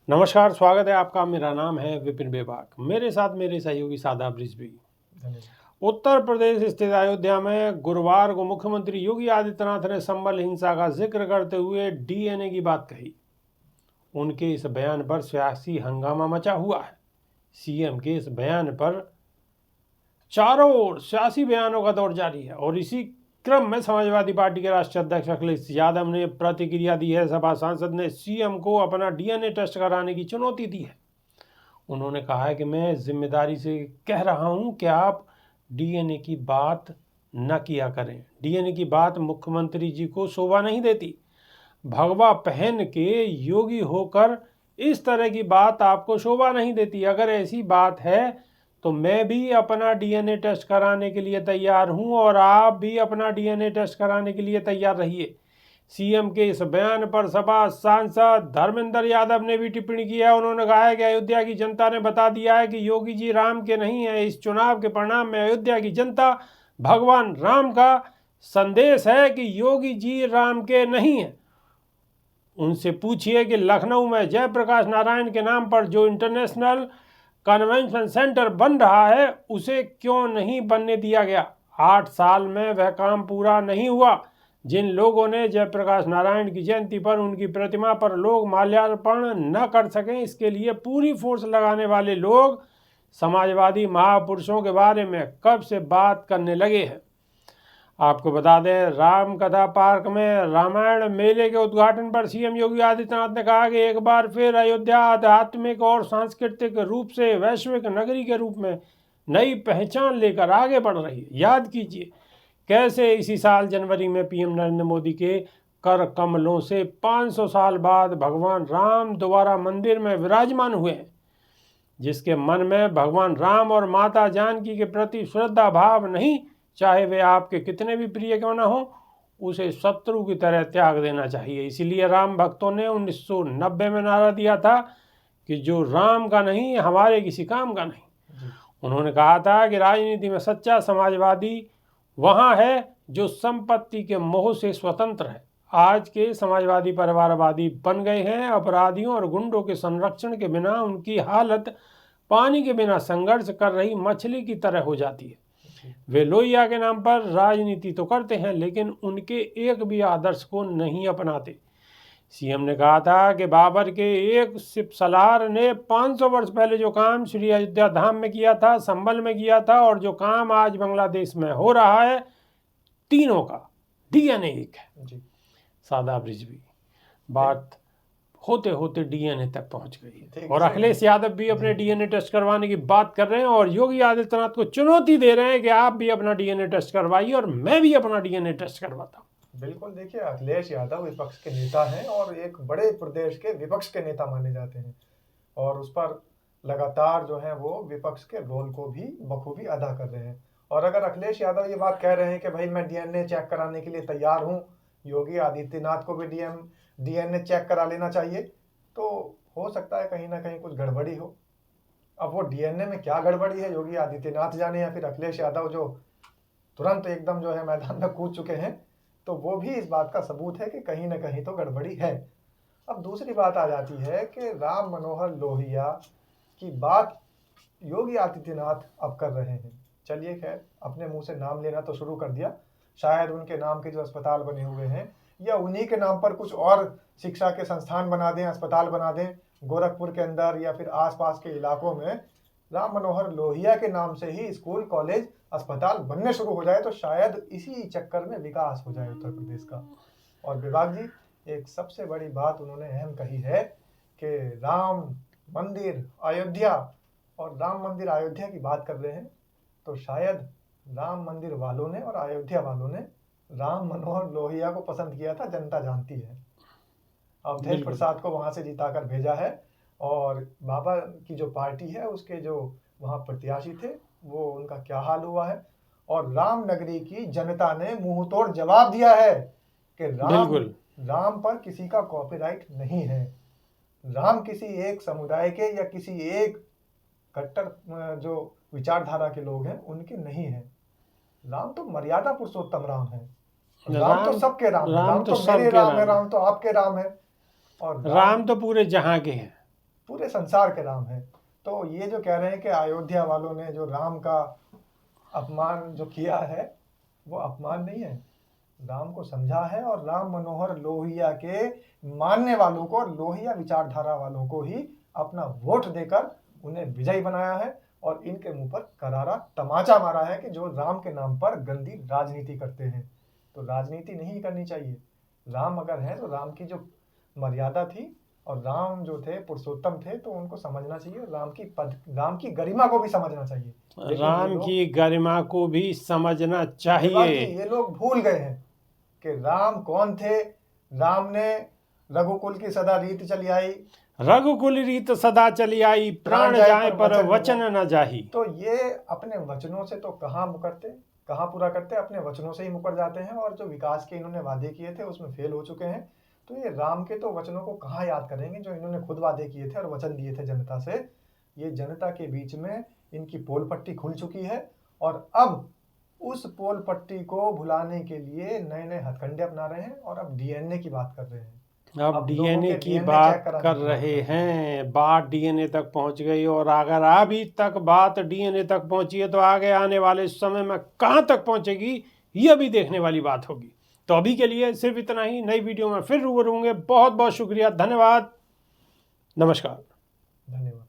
नमस्कार, स्वागत है आपका। मेरा नाम है विपिन बेबाक। मेरे साथ मेरे सहयोगी शादाब रिजवी। उत्तर प्रदेश स्थित अयोध्या में गुरुवार को मुख्यमंत्री योगी आदित्यनाथ ने संभल हिंसा का जिक्र करते हुए डीएनए की बात कही। उनके इस बयान पर सियासी हंगामा मचा हुआ है। सीएम के इस बयान पर चारों ओर सियासी बयानों का दौर जारी है और इसी क्रम में समाजवादी पार्टी के राष्ट्रीय अध्यक्ष अखिलेश यादव ने प्रतिक्रिया दी है। सपा सांसद ने सीएम को अपना डीएनए टेस्ट कराने की चुनौती दी है। उन्होंने कहा है कि मैं जिम्मेदारी से कह रहा हूं कि आप डीएनए की बात न किया करें। डीएनए की बात मुख्यमंत्री जी को शोभा नहीं देती। भगवा पहन के योगी होकर इस तरह की बात आपको शोभा नहीं देती। अगर ऐसी बात है तो मैं भी अपना डीएनए टेस्ट कराने के लिए तैयार हूं और आप भी अपना डीएनए टेस्ट कराने के लिए तैयार रहिए। सीएम के इस बयान पर सपा सांसद धर्मेंद्र यादव ने भी टिप्पणी की है। उन्होंने कहा है कि अयोध्या की जनता ने बता दिया है कि योगी जी राम के नहीं है। इस चुनाव के परिणाम में अयोध्या की जनता भगवान राम का संदेश है कि योगी जी राम के नहीं है। उनसे पूछिए कि लखनऊ में जयप्रकाश नारायण के नाम पर जो इंटरनेशनल कन्वेंशन सेंटर बन रहा है उसे क्यों नहीं बनने दिया गया। 8 साल में वह काम पूरा नहीं हुआ। जिन लोगों ने जयप्रकाश नारायण की जयंती पर उनकी प्रतिमा पर लोग माल्यार्पण न कर सकें, इसके लिए पूरी फोर्स लगाने वाले लोग समाजवादी महापुरुषों के बारे में कब से बात करने लगे हैं। आपको बता दें, राम कथा पार्क में रामायण मेले के उद्घाटन पर सीएम योगी आदित्यनाथ ने कहा कि एक बार फिर अयोध्या आध्यात्मिक और सांस्कृतिक रूप से वैश्विक नगरी के रूप में नई पहचान लेकर आगे बढ़ रही है। याद कीजिए कैसे इसी साल जनवरी में पीएम नरेंद्र मोदी के कर कमलों से 500 साल बाद भगवान राम दोबारा मंदिर में विराजमान हुए हैं। जिसके मन में भगवान राम और माता जानकी के प्रति श्रद्धा भाव नहीं, चाहे वे आपके कितने भी प्रिय क्यों ना हो, उसे शत्रु की तरह त्याग देना चाहिए। इसीलिए राम भक्तों ने 1990 में नारा दिया था कि जो राम का नहीं हमारे किसी काम का नहीं। उन्होंने कहा था कि राजनीति में सच्चा समाजवादी वहाँ है जो संपत्ति के मोह से स्वतंत्र है। आज के समाजवादी परिवारवादी बन गए हैं। अपराधियों और गुंडों के संरक्षण के बिना उनकी हालत पानी के बिना संघर्ष कर रही मछली की तरह हो जाती है। वे लोहिया के नाम पर राजनीति तो करते हैं लेकिन उनके एक भी आदर्श को नहीं अपनाते। सीएम ने कहा था कि बाबर के एक सिप सलार ने 500 वर्ष पहले जो काम श्री अयोध्या धाम में किया था, संभल में किया था, और जो काम आज बांग्लादेश में हो रहा है, तीनों का डीएनए एक है जी। शादाब रिजवी बात होते होते डीएनए तक पहुंच गई है और अखिलेश यादव भी अपने डीएनए टेस्ट करवाने की बात कर रहे हैं और योगी आदित्यनाथ को चुनौती दे रहे हैं कि आप भी अपना डीएनए टेस्ट करवाइए और मैं भी अपना डीएनए टेस्ट करवाता हूँ। बिल्कुल, देखिए अखिलेश यादव विपक्ष के नेता हैं और एक बड़े प्रदेश के विपक्ष के नेता माने जाते हैं और उस पर लगातार जो है वो विपक्ष के रोल को भी बखूबी अदा कर रहे हैं। और अगर अखिलेश यादव ये बात कह रहे हैं कि भाई मैं डीएनए चेक कराने के लिए तैयार हूँ, योगी आदित्यनाथ को भी डीएनए चेक करा लेना चाहिए, तो हो सकता है कहीं ना कहीं कुछ गड़बड़ी हो। अब वो डीएनए में क्या गड़बड़ी है योगी आदित्यनाथ जाने या फिर अखिलेश यादव जो तुरंत एकदम जो है मैदान में कूद चुके हैं, तो वो भी इस बात का सबूत है कि कहीं ना कहीं तो गड़बड़ी है। अब दूसरी बात आ जाती है कि राम मनोहर लोहिया की बात योगी आदित्यनाथ अब कर रहे हैं। चलिए खैर, अपने मुंह से नाम लेना तो शुरू कर दिया। शायद उनके नाम के जो अस्पताल बने हुए हैं या उन्हीं के नाम पर कुछ और शिक्षा के संस्थान बना दें, अस्पताल बना दें गोरखपुर के अंदर या फिर आसपास के इलाकों में, राम मनोहर लोहिया के नाम से ही स्कूल कॉलेज अस्पताल बनने शुरू हो जाए तो शायद इसी चक्कर में विकास हो जाए उत्तर प्रदेश का। और विभाग जी, एक सबसे बड़ी बात उन्होंने अहम कही है कि राम मंदिर अयोध्या, और राम मंदिर अयोध्या की बात कर रहे हैं तो शायद राम मंदिर वालों ने और अयोध्या वालों ने राम मनोहर लोहिया को पसंद किया था, जनता जानती है। अवधेश प्रसाद को वहां से जिताकर भेजा है और बाबा की जो पार्टी है उसके जो वहां प्रत्याशी थे वो उनका क्या हाल हुआ है। और राम नगरी की जनता ने मुंह तोड़ जवाब दिया है कि राम पर किसी का कॉपीराइट नहीं है। राम किसी एक समुदाय के या किसी एक कट्टर जो विचारधारा के लोग हैं उनके नहीं है। राम तो मर्यादा पुरुषोत्तम राम है। राम तो सबके राम है। राम तो मेरे राम है, राम तो आपके राम है, और राम तो पूरे जहां के हैं। पूरे संसार के राम हैं। तो ये जो कह रहे हैं कि अयोध्या वालों ने जो राम का अपमान जो किया है, वो अपमान नहीं है, राम को समझा है और राम मनोहर लोहिया के मानने वालों को, लोहिया विचारधारा वालों को ही अपना वोट देकर उन्हें विजयी बनाया है और इनके मुंह पर करारा तमाचा मारा है कि जो राम के नाम पर गंदी राजनीति करते हैं। तो राजनीति नहीं करनी चाहिए। राम अगर है तो राम की जो मर्यादा थी और राम जो थे पुरुषोत्तम थे, तो उनको समझना चाहिए, राम की गरिमा को भी समझना चाहिए। लेकिन राम की गरिमा को भी समझना चाहिए। ये लोग भूल गए हैं कि राम कौन थे। राम ने रघुकुल की सदा रीत चली आई, रघुकुल रीत सदा चली आई, प्राण जाए पर वचन न जाही। तो ये अपने वचनों से तो कहाँ मुकरते, कहाँ पूरा करते, अपने वचनों से ही मुकर जाते हैं और जो विकास के इन्होंने वादे किए थे उसमें फेल हो चुके हैं। तो ये राम के तो वचनों को कहाँ याद करेंगे जो इन्होंने खुद वादे किए थे और वचन दिए थे जनता से। ये जनता के बीच में इनकी पोल पट्टी खुल चुकी है और अब उस पोल पट्टी को भुलाने के लिए नए नए हथकंडे अपना रहे हैं और अब डीएनए की बात कर रहे हैं। अब डीएनए की बात कर रहे हैं। बात डीएनए तक पहुंच गई और अगर अभी तक बात डीएनए तक पहुंची है तो आगे आने वाले समय में कहां तक पहुंचेगी यह भी देखने वाली बात होगी। तो अभी के लिए सिर्फ इतना ही। नई वीडियो में फिर रूबरू होंगे। बहुत बहुत शुक्रिया, धन्यवाद, नमस्कार। धन्यवाद।